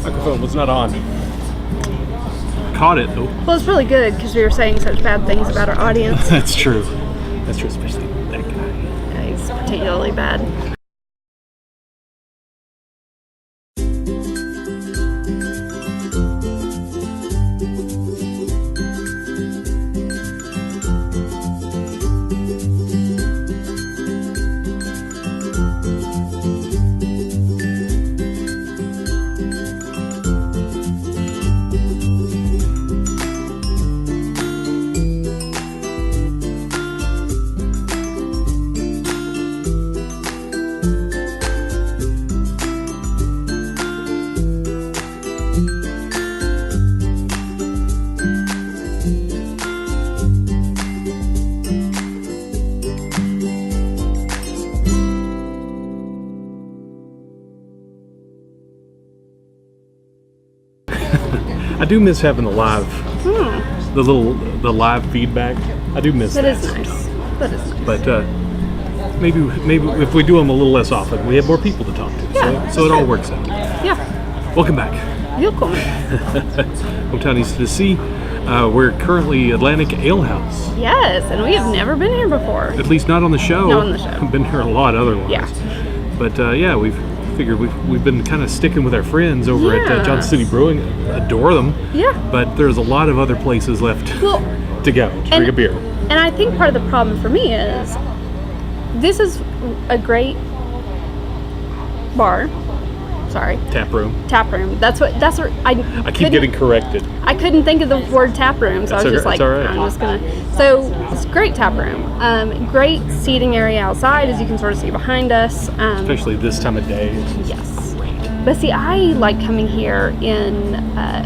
Microphone was not on. Caught it though. Well, it's really good because we were saying such bad things about our audience. That's true. That's true, especially that guy. Yeah, he's particularly bad. I do miss having the live, the live feedback. I do miss that. That is nice. That is nice. But maybe if we do them a little less often, we have more people to talk to. Yeah, so it all works out. Yeah. Welcome back. Welcome. Hometown East Tennessee. We're currently Atlantic Ale House. Yes, and we have never been here before. At least not on the show. Not on the show. I've been here a lot otherwise. Yeah. But yeah, we've figured we've been kind of sticking with our friends over at Johnson City Brewing. Adore them. Yeah. But there's a lot of other places left to go to drink a beer. And I think part of the problem for me is this is a great bar. Sorry. Tap room. That's what I keep getting corrected. I couldn't think of the word tap room, so I was just like, right. I'm just gonna. So it's a great tap room. Great seating area outside, as you can sort of see behind us. Especially this time of day. Yes. But see, I like coming here in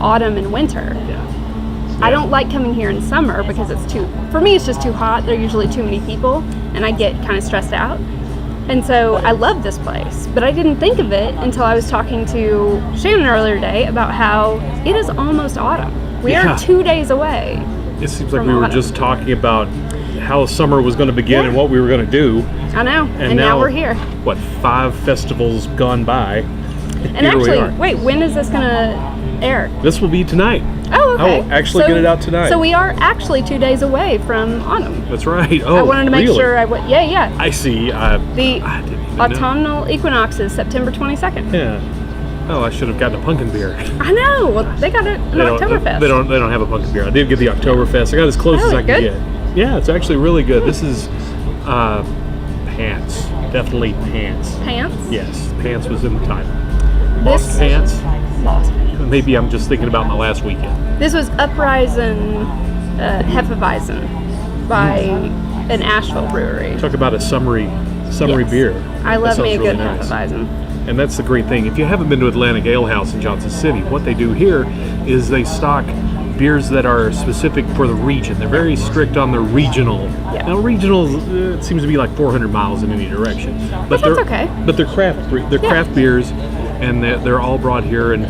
autumn and winter. Yeah. I don't like coming here in summer because for me it's just too hot. There are usually too many people, and I get kind of stressed out. And so I love this place, but I didn't think of it until I was talking to Shannon earlier today about how it is almost autumn. We are 2 days away. It seems like we were just talking about how summer was going to begin and what we were going to do. I know, and now we're here. What, 5 festivals gone by? And actually, wait, when is this going to air? This will be tonight. Oh, okay. I will actually get it out tonight. So we are actually 2 days away from autumn. That's right. Oh, I wanted to make sure yeah. I see. The autumnal equinox is September 22nd. Yeah. Oh, I should have gotten a pumpkin beer. I know. Well, they got it in Oktoberfest. They don't have a pumpkin beer. I did get the Oktoberfest. I got as close as I could get. Yeah, it's actually really good. This is Pants. Definitely Pants. Pants? Yes, Pants was in the title. Lost Pants? Lost Pants. Maybe I'm just thinking about my last weekend. This was Uprising Hefeweizen by an Asheville brewery. Talk about a summery beer. I love me a good nice. Hefeweizen. And that's the great thing. If you haven't been to Atlantic Ale House in Johnson City, what they do here is they stock beers that are specific for the region. They're very strict on their regional. Yeah. Now, regional it seems to be like 400 miles in any direction. But that's okay. But they're craft beers, and they're all brought here, and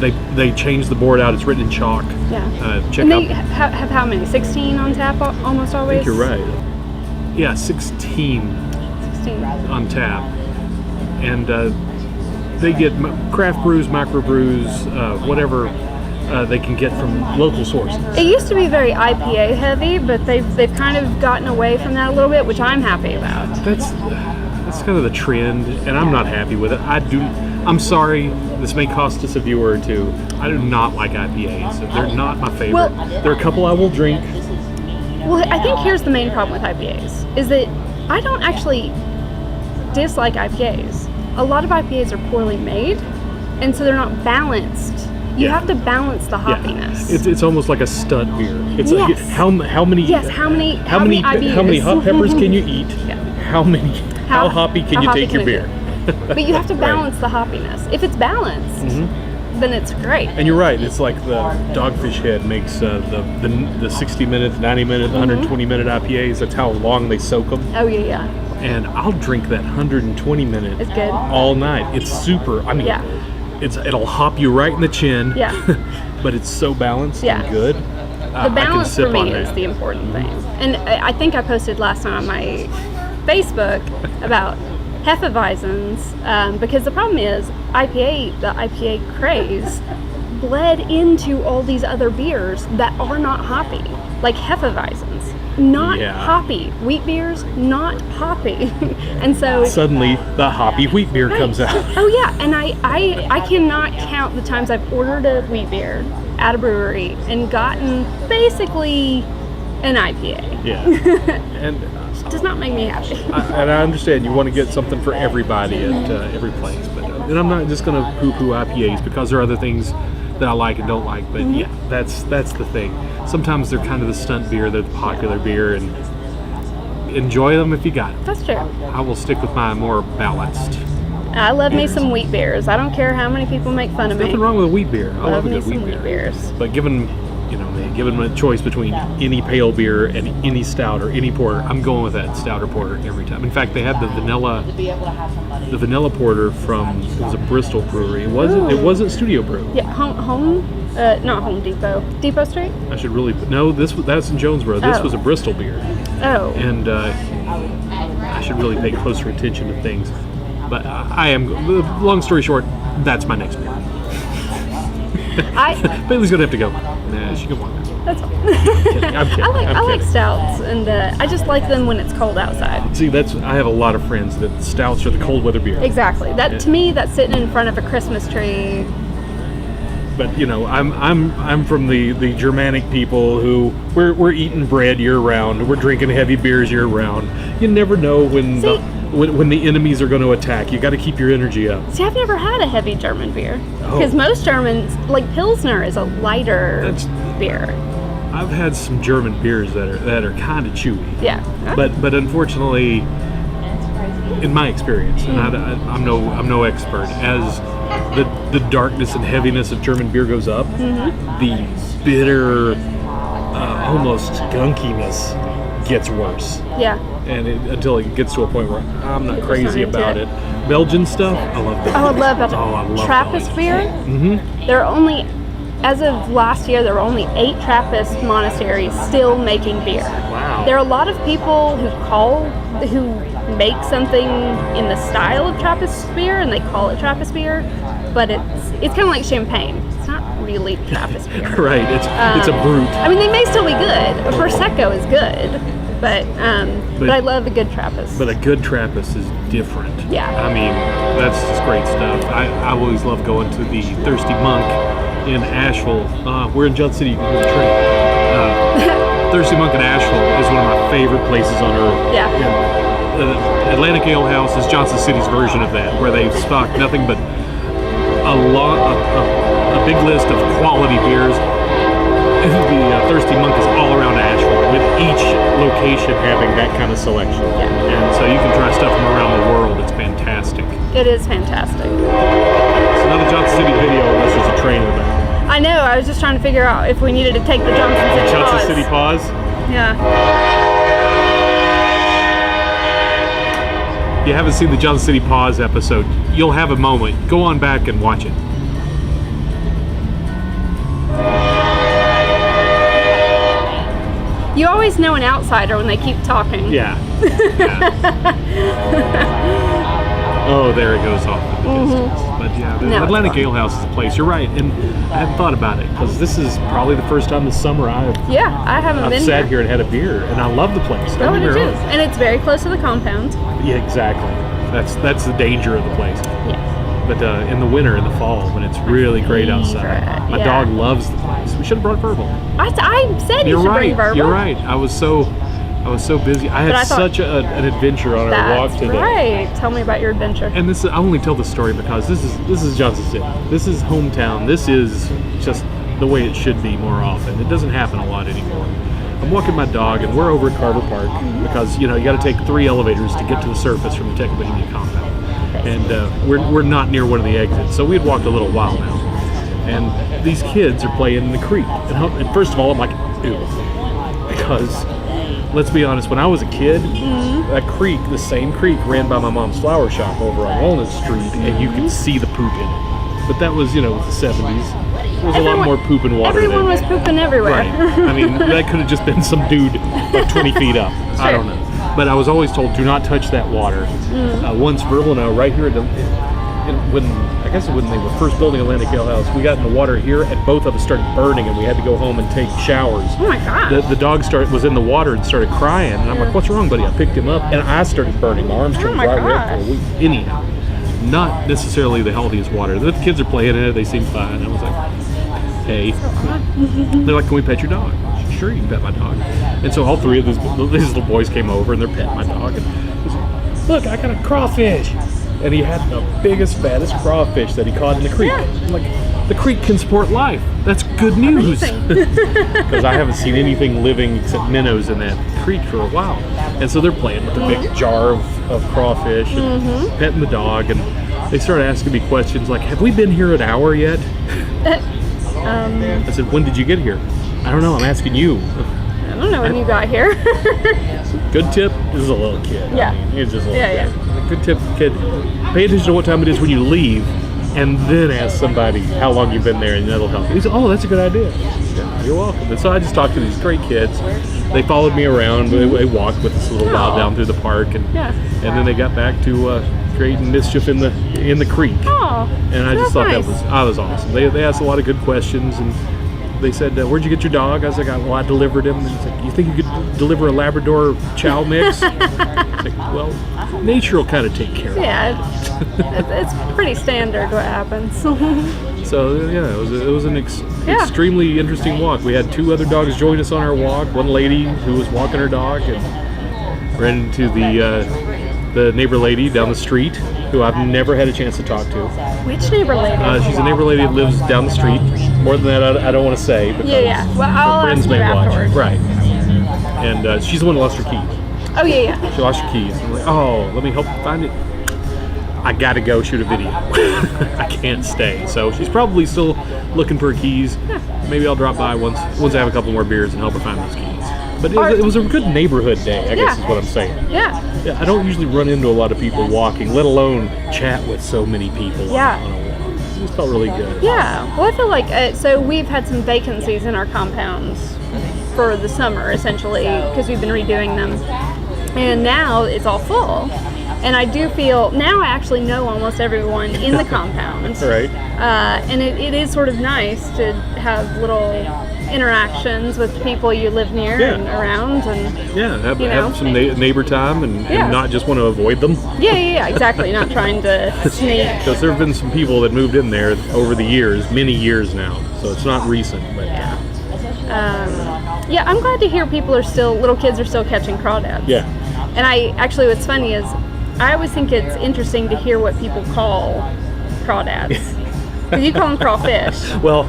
they change the board out. It's written in chalk. Yeah. And they have how many? 16 on tap almost always? I think you're right. Yeah, 16 on tap. And they get craft brews, microbrews, whatever they can get from local sources. It used to be very IPA heavy, but they've kind of gotten away from that a little bit, which I'm happy about. That's kind of the trend, and I'm not happy with it. I'm sorry, this may cost us a viewer or two. I do not like IPAs. They're not my favorite. Well, there are a couple I will drink. Well, I think here's the main problem with IPAs, is that I don't actually dislike IPAs. A lot of IPAs are poorly made, and so they're not balanced. You have to balance the hoppiness. Yeah. It's almost like a stunt beer. It's yes. like how many hot peppers can you eat? Yeah. How hoppy can you take your beer? But you have to balance the hoppiness. If it's balanced, then it's great. And you're right. It's like the Dogfish Head makes the 60 minute, 90 minute, 120 minute IPAs. That's how long they soak them. Oh yeah. And I'll drink that 120 minute. It's good. All night. It's super. I mean, it'll hop you right in the chin. Yeah. But it's so balanced and good. The balance for me is the important thing. And I think I posted last time on my Facebook about Hefeweizens, because the problem is the IPA craze bled into all these other beers that are not hoppy, like Hefeweizens, not hoppy. Wheat beers, not hoppy. And so suddenly the hoppy wheat beer comes out. Oh yeah, and I cannot count the times I've ordered a wheat beer at a brewery and gotten basically an IPA. Yeah. And it does not make me happy. And I understand you want to get something for everybody at every place, but and I'm not just going to poo-poo IPAs because there are other things that I like and don't like, but yeah, that's the thing. Sometimes they're kind of the stunt beer, they're the popular beer, and enjoy them if you got it. That's true. I will stick with my more balanced. I love me some wheat beers. I don't care how many people make fun of me. Nothing wrong with a wheat beer. I love a good wheat beers. But given a choice between any pale beer and any stout or any porter, I'm going with that stout or porter every time. In fact, they had the vanilla porter from, it was a Bristol brewery. It wasn't Studio Brew. Yeah, not Home Depot. Depot Street? I should really that's in Jonesboro. This was a Bristol beer. Oh. And I should really pay closer attention to things. But long story short, that's my next beer. Bailey's gonna have to go. Nah, she can walk. That's fine. I'm kidding. I like stouts, and I just like them when it's cold outside. See, I have a lot of friends that stouts are the cold weather beer. Exactly. To me, that's sitting in front of a Christmas tree. But I'm from the Germanic people who we're eating bread year round. We're drinking heavy beers year round. You never know when the enemies are going to attack. You got to keep your energy up. See, I've never had a heavy German beer because most Germans, like Pilsner, is a lighter beer. I've had some German beers that are kind of chewy. Yeah. But unfortunately, in my experience, and I'm no expert, as the darkness and heaviness of German beer goes up, the bitter, almost skunkiness gets worse. Yeah. And until it gets to a point where I'm not crazy about it. Belgian stuff, I love Belgian. Oh, I love Belgian. Oh, I love Trappist beer? Mm-hmm. There are only, as of last year, there were only 8 Trappist monasteries still making beer. Wow. There are a lot of people who make something in the style of Trappist beer, and they call it Trappist beer, but it's kind of like champagne. It's not really Trappist beer. Right, it's a brute. I mean, they may still be good. A Prosecco is good. But I love a good Trappist. But a good Trappist is different. Yeah. I mean, that's just great stuff. I always love going to the Thirsty Monk in Asheville. We're in Johnson City. Thirsty Monk in Asheville is one of my favorite places on earth. Yeah. Atlantic Ale House is Johnson City's version of that, where they stock nothing but a big list of quality beers. The Thirsty Monk is all around Asheville, with each location having that kind of selection. Yeah. And so you can try stuff from around the world. It's fantastic. It is fantastic. It's not a Johnson City video unless there's a train in the back. I know. I was just trying to figure out if we needed to take the Johnson City pause. Yeah. If you haven't seen the Johnson City Pause episode, you'll have a moment. Go on back and watch it. You always know an outsider when they keep talking. Yeah. Oh, there it goes off in the distance. But yeah, the Atlantic Ale House is a place. You're right, and I hadn't thought about it because this is probably the first time this summer I haven't been sat here and had a beer, and I love the place. Oh, it is, and it's very close to the compound. Yeah, exactly. That's the danger of the place. Yeah. But in the winter, in the fall, when it's really great outside, my dog loves the place. We should have brought Verbal. I said you should bring Verbal. You're right. I was so busy. I had such an adventure on our walk today. Right. Tell me about your adventure. And I only tell the story because this is Johnson City. This is hometown. This is just the way it should be more often. It doesn't happen a lot anymore. I'm walking my dog, and we're over at Carver Park because you got to take 3 elevators to get to the surface from the Tech Bohemia compound. And we're not near one of the exits, so we had walked a little while now. And these kids are playing in the creek. And first of all, I'm like, ew. Because, let's be honest, when I was a kid, that creek, the same creek, ran by my mom's flower shop over on Walnut Street, and you could see the poop in it. But that was, with the 70s. There was a lot more poop and water. Everyone was pooping everywhere. Right. I mean, that could have just been some dude about 20 feet up. I don't know. But I was always told, do not touch that water. Once Verbal and I, right here, when they were first building Atlantic Ale House, we got in the water here, and both of us started burning, and we had to go home and take showers. Oh my God. The dog was in the water and started crying, and I'm like, what's wrong, buddy? I picked him up, and I started burning. My arms turned bright red for a week. Anyhow, not necessarily the healthiest water. The kids are playing in it. They seem fine. I was like, hey. They're like, can we pet your dog? Sure, you can pet my dog. And so all three of these little boys came over, and they're petting my dog. And he's like, look, I got a crawfish. And he had the biggest, fattest crawfish that he caught in the creek. I'm like, the creek can support life. That's good news. Because I haven't seen anything living except minnows in that creek for a while. And so they're playing with the big jar of crawfish and petting the dog. And they started asking me questions like, have we been here an hour yet? I said, when did you get here? I don't know, I'm asking you. I don't know when you got here. Good tip, this is a little kid. Yeah. I mean, he's just a little kid. Yeah. Good tip, kid. Pay attention to what time it is when you leave, and then ask somebody how long you've been there, and that'll help. He said, oh, that's a good idea. Yeah, you're welcome. And so I just talked to these great kids. They followed me around. They walked with us a little while down through the park, and then they got back to creating mischief in the creek. Oh, and I just thought that was awesome. They asked a lot of good questions, and they said, where'd you get your dog? I was like, I delivered him. And he's like, you think you could deliver a Labrador chow mix? I was like, well, nature will kind of take care of it. Yeah, it's pretty standard what happens. So, yeah, it was an extremely interesting walk. We had 2 other dogs join us on our walk. One lady who was walking her dog, and ran into the neighbor lady down the street, who I've never had a chance to talk to. Which neighbor lady? She's a neighbor lady that lives down the street. More than that, I don't want to say. Yeah. Well, I'll friends ask you may afterwards. watch. Right. And she's the one who lost her keys. Oh, yeah. She lost her keys. I'm like, oh, let me help find it. I gotta go shoot a video. I can't stay. So she's probably still looking for her keys. Yeah. Maybe I'll drop by once I have a couple more beers and help her find those keys. But it was a good neighborhood day, I guess is what I'm saying. Yeah. I don't usually run into a lot of people walking, let alone chat with so many people on a walk. It just felt really good. Yeah. Well, I feel like, so we've had some vacancies in our compounds for the summer, essentially, because we've been redoing them. And now it's all full. And I do feel, now I actually know almost everyone in the compound. Right. And it is sort of nice to have little interactions with people you live near and around, and have some neighbor time and not just want to avoid them. Yeah, exactly. Not trying to sneak. Because there have been some people that moved in there over the years, many years now, so it's not recent. But I'm glad to hear little kids are still catching crawdads. Yeah. And what's funny is I always think it's interesting to hear what people call crawdads. Because you call them crawfish. Well,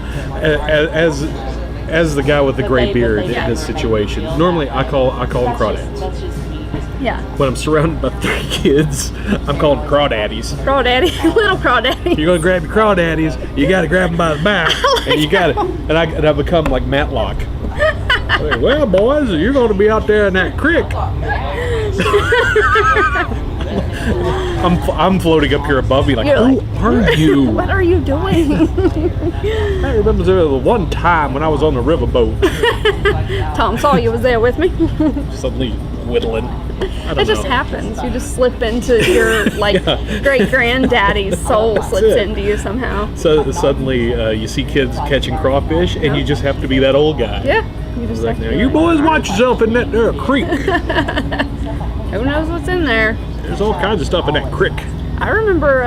as the guy with the gray beard in this situation, normally I call them crawdads. Yeah. When I'm surrounded by 3 kids, I'm calling them crawdaddies. Crawdaddy, little crawdaddies. You're gonna grab your crawdaddies. You gotta grab them by the back, and you gotta. And I become like MacLeod. Like, well, boys, you're gonna be out there in that creek. I'm floating up here above me, like, who are you? What are you doing? I remember there was one time when I was on the riverboat. Tom Sawyer was there with me. Suddenly whittling. It just happens. You just slip into your great granddaddy's soul slips into you somehow. So suddenly you see kids catching crawfish, and you just have to be that old guy. Yeah. You just like, now you boys watch yourself in that there creek. Who knows what's in there? There's all kinds of stuff in that creek. I remember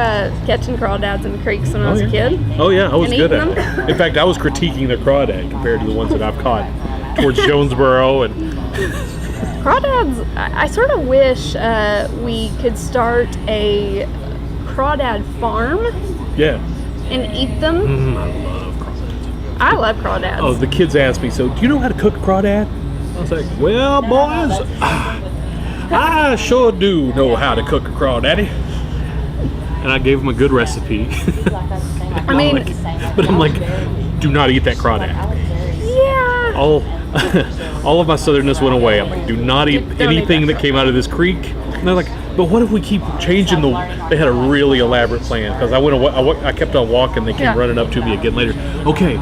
catching crawdads in the creeks when I was a kid. Oh yeah, I was good at them. it. In fact, I was critiquing the crawdad compared to the ones that I've caught towards Jonesboro and. Crawdads, I sort of wish we could start a crawdad farm. Yeah. And eat them. I love crawdads. Oh, the kids asked me, so do you know how to cook a crawdad? I was like, well, boys, I sure do know how to cook a crawdaddy. And I gave them a good recipe. But I'm like, do not eat that crawdad. Yeah. All of my southernness went away. I'm like, do not eat anything that came out of this creek. And they're like, but what if we keep changing they had a really elaborate plan, because I kept on walking. They came running up to me again later. Okay,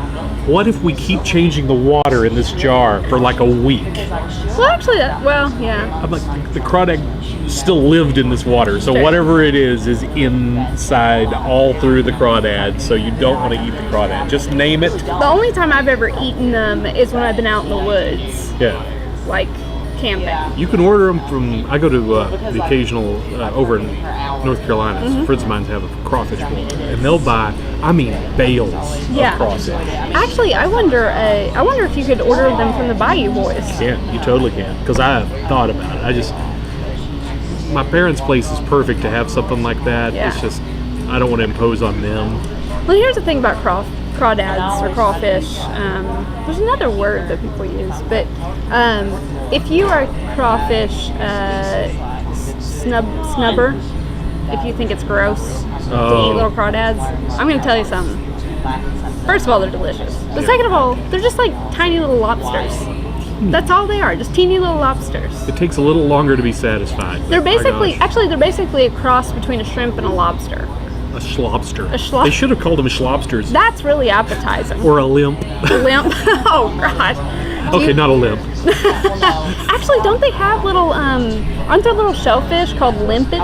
what if we keep changing the water in this jar for like a week? Well, actually, yeah. I'm like, the crawdad still lived in this water, so Sure. whatever it is inside all through the crawdad, so you don't want to eat the crawdad. Just name it. The only time I've ever eaten them is when I've been out in the woods, Yeah. like camping. You can order them from, I go to the occasional, over in North Carolina, Mm-hmm. friends of mine have a crawfish bowl, and they'll buy, bales Yeah. of crawfish. Actually, I wonder if you could order them from the Bayou Boys. Yeah, you totally can, because I have thought about it. My parents' place is perfect to have something like that. Yeah. It's just, I don't want to impose on them. Well, here's the thing about crawdads or crawfish. There's another word that people use, but if you are a crawfish snubber, if you think it's gross to eat little crawdads, I'm going to tell you something. First of all, they're delicious. But second of all, they're just like tiny little lobsters. That's all they are, just teeny little lobsters. It takes a little longer to be satisfied. They're basically, My gosh. they're basically a cross between a shrimp and a lobster. A schlobster. They should have called them schlobsters. That's really appetizing. Or a limp. Limp. Oh, God. Okay, not a limp. Actually, don't they have little, aren't there little shellfish called limpets?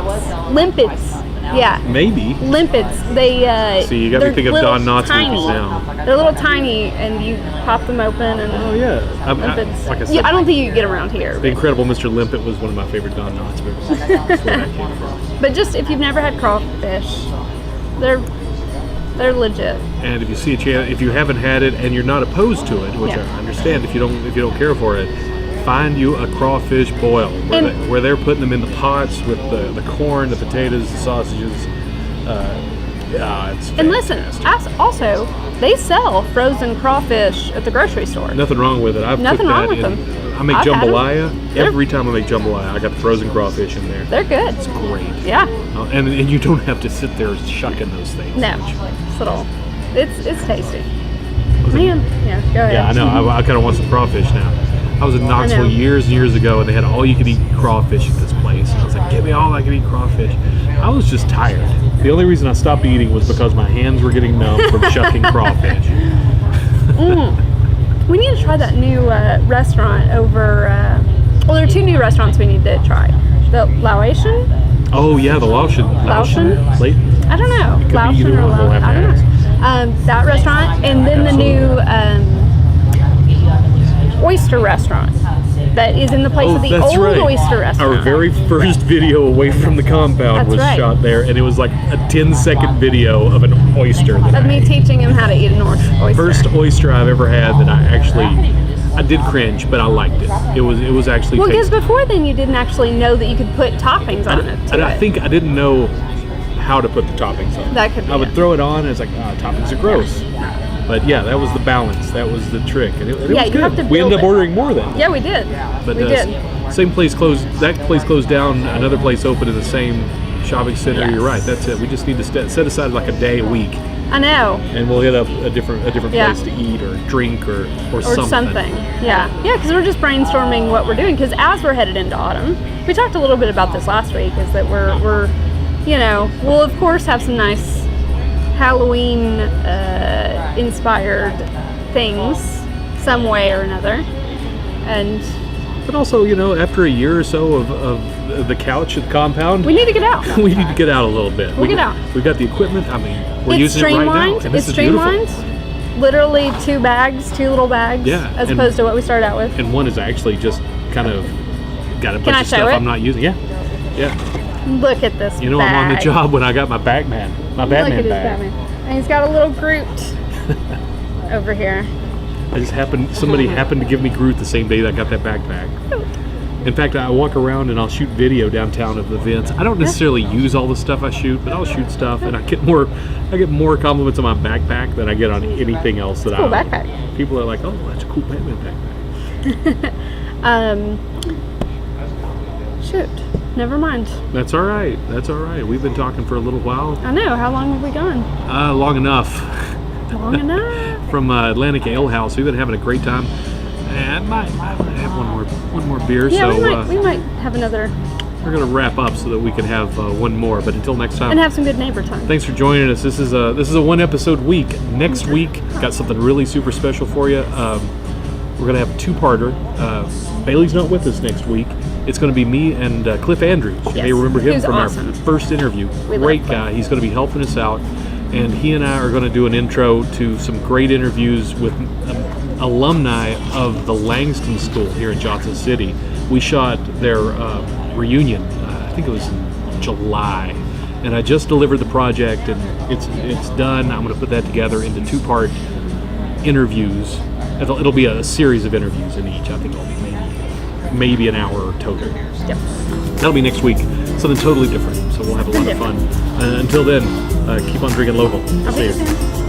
Limpets. Yeah. Maybe. Limpets. They, See, you got me thinking of Don Knotts tiny. movies now. They're little tiny, and you pop them open, and Oh, yeah. limpets. Like I said, Yeah, I don't think you can get around here. The Incredible Mr. Limpet was one of my favorite Don Knotts movies. That's where that came from. But just, if you've never had crawfish, they're legit. And if you see a chance, if you haven't had it and you're not opposed to it, which Yeah. I understand if you don't care for it, find you a crawfish boil where they're putting them in the pots with the corn, the potatoes, the sausages. It's And listen, also, they sell frozen crawfish at the grocery store. nothing wrong with it. I've Nothing cooked wrong that with in- them. I make I've had 'em. jambalaya. Every time I make jambalaya, I got the frozen crawfish in there. They're good. It's great. Yeah. And you don't have to sit there shucking those things. No. It's little. It's tasty. Man. Yeah. Go ahead. Yeah, I know. I kind of want some crawfish now. I was in Knoxville know. years and years ago, and they had all-you-could-eat crawfish at this place. And I was like, give me all I can eat crawfish. I was just tired. The only reason I stopped eating was because my hands were getting numb from shucking crawfish. We need to try that new restaurant over. Well, there are two new restaurants we need to try. The Laotian? Oh, yeah, the Laotian. Laotian? Laotian? I don't know. Could be Laotian either or one. We'll have to I don't know. That restaurant, and then the new oyster restaurant that is in the place of the that's old right. oyster restaurant. Our very first video away from the compound That's was right. shot there, and it was like a 10-second video of an oyster. That Of me teaching him how to eat an oyster. First oyster I've ever had that I did cringe, but I liked it. It was actually Well, because tasty. before then you didn't actually know that you could put toppings on it. And I think I didn't know how to put the toppings on. That could be I would it. throw it on, and it's like, toppings are gross. But yeah, that was the balance. That was the trick, and it Yeah, was you have good. to We build ended up it. ordering more then. Yeah, we did. But we did. same place closed. That place closed down. Another place opened in the same shopping center. Yes. You're right. That's it. We just need to set aside like a day a week, I know. and we'll hit up a different Yeah. place to eat or drink or Or something. something. Yeah. Yeah, because we're just brainstorming what we're doing. Because as we're headed into autumn, we talked a little bit about this last week, is that we're we'll of course have some nice Halloween inspired things some way or another. And But also, after a year or so of the couch at the compound, we need to get out. we need to get out a little bit. We'll get out. We've got the equipment. I mean, we're It's using it right now. streamlined. And It's this is beautiful. streamlined. Literally two little bags, Yeah, as and- opposed to what we started out with. And one is actually just kind of got a Can bunch I of show stuff it? I'm not using. Yeah. Look at this I'm bag. on the job when I got my Batman. My Look Batman at his bag. Batman. And he's got a little Groot over here. Somebody happened to give me Groot the same day that I got that backpack. In fact, I walk around and I'll shoot video downtown of events. I don't necessarily use all the stuff I shoot, but I'll shoot stuff, and I get more compliments on my backpack than I get on anything else that Cool I own. backpack. People are like, "Oh, that's a cool Batman backpack." Shoot. Never mind. That's all right. That's all right. We've been talking for a little while, I know. How long have we gone? long enough. Long enough. From Atlantic Ale House, we've been having a great time. And I might have one more beer. Yeah, so we might have another we're gonna wrap up so that we can have one more. But until next time, And have some good neighbor time. thanks for joining us. This is a 1-episode week. Next week, got something really super special for you. We're gonna have a 2-parter. Bailey's not with us next week. It's going to be me and Cliff Andrews. You may remember him Who's from awesome. our first interview. We Great love guy. He's going to be helping us out. And he and I are going to do an intro to some great interviews with alumni of the Langston School here in Johnson City. We shot their reunion, I think it was in July. And I just delivered the project, and it's done. I'm going to put that together into 2-part interviews. It'll be a series of interviews in each. I think it'll be maybe an hour total. Yep. That'll be next week. Something totally different. So we'll have a lot of fun. Until then, keep on drinking local. I'll See see you. you soon.